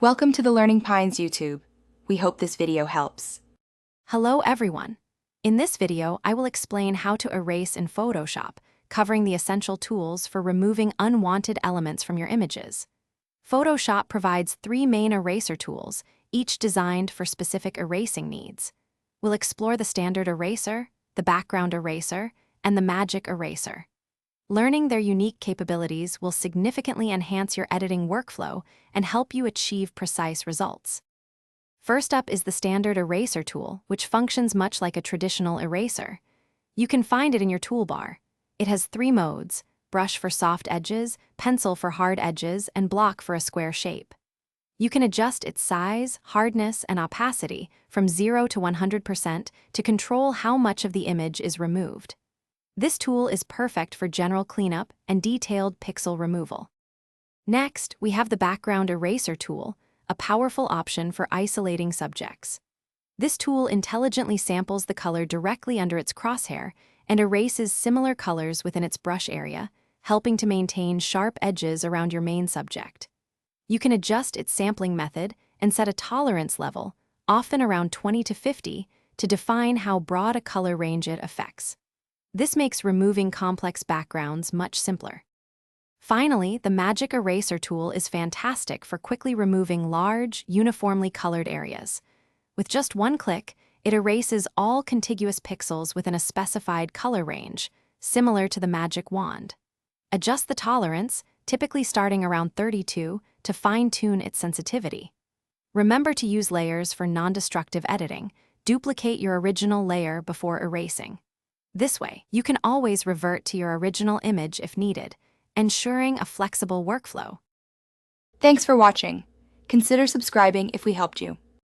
Welcome to the Learning Pines YouTube. We hope this video helps. Hello everyone. In this video, I will explain how to erase in Photoshop, covering the essential tools for removing unwanted elements from your images. Photoshop provides 3 main eraser tools, each designed for specific erasing needs. We'll explore the standard eraser, the background eraser, and the magic eraser. Learning their unique capabilities will significantly enhance your editing workflow and help you achieve precise results. First up is the standard eraser tool, which functions much like a traditional eraser. You can find it in your toolbar. It has 3 modes: brush for soft edges, pencil for hard edges, and block for a square shape. You can adjust its size, hardness, and opacity from 0 to 100% to control how much of the image is removed. This tool is perfect for general cleanup and detailed pixel removal. Next, we have the background eraser tool, a powerful option for isolating subjects. This tool intelligently samples the color directly under its crosshair and erases similar colors within its brush area, helping to maintain sharp edges around your main subject. You can adjust its sampling method and set a tolerance level, often around 20 to 50, to define how broad a color range it affects. This makes removing complex backgrounds much simpler. Finally, the magic eraser tool is fantastic for quickly removing large, uniformly colored areas. With just one click, it erases all contiguous pixels within a specified color range, similar to the magic wand. Adjust the tolerance, typically starting around 32, to fine-tune its sensitivity. Remember to use layers for non-destructive editing. Duplicate your original layer before erasing. This way, you can always revert to your original image if needed, ensuring a flexible workflow. Thanks for watching. Consider subscribing if we helped you.